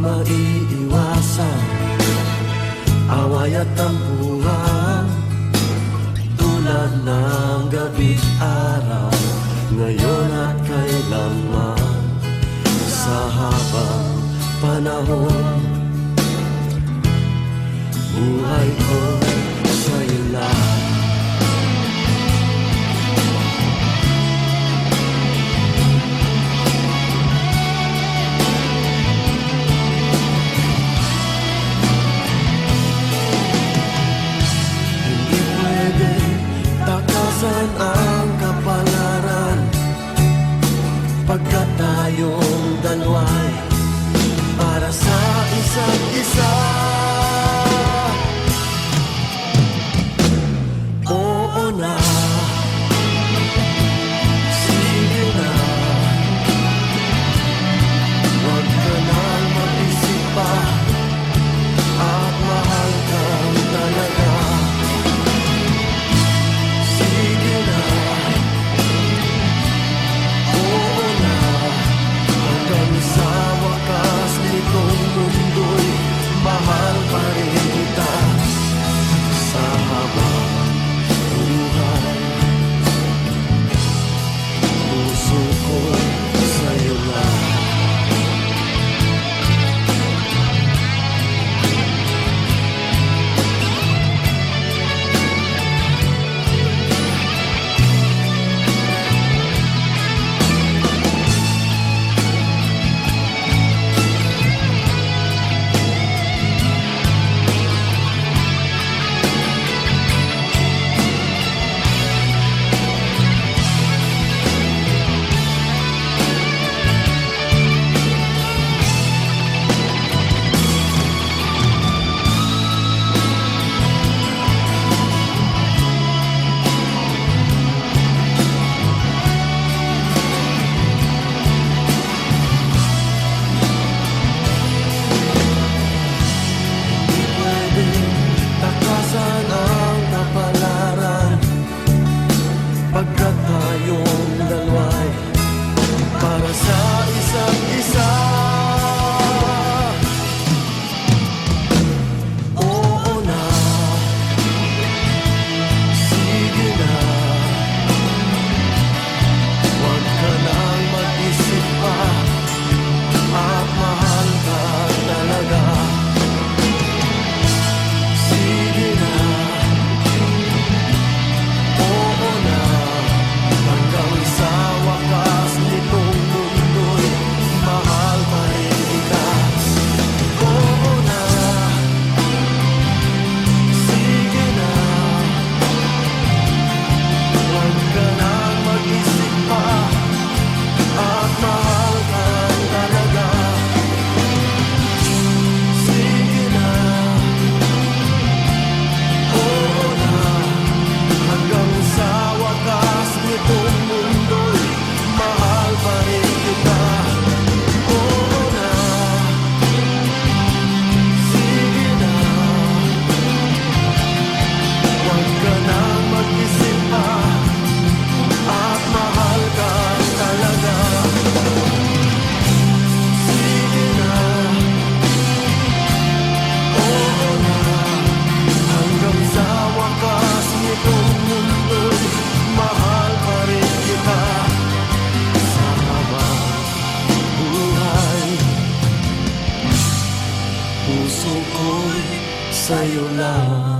maiiwasan, away at tampuhan, tulad ng gabi't araw, ngayon at kailanman. Sa habang panahon, buhay ko sa'yo lang. Ang kapalaran, pagkat tayong dalawa'y para sa isa't isa. Oo na, sige na, huwag ka nang mag-isip pa, at mahal kang talaga. Mahal pa rin kita sa habang buhay. Puso ko sa'yo lang. Pagkat tayong dalawa'y para sa isa't isa. Oo na, sige na, huwag ka nang mag-isip pa, at mahal ka talaga. Sige na, oo na, sa wakas nitong mundo'y mahal pa rin kita. Oo na, sige na, huwag ka nang mag-isip pa, at mahal ka talaga. Sige na, oo na, hanggang sa wakas nitong mundo'y mahal pa rin kita. Oo na, sige na, huwag ka nang mag-isip pa, at mahal ka talaga. Sige na, oo na, hanggang sa wakas nitong mundo'y mahal pa rin kita. Sa habang buhay, puso ko'y sa'yo lang.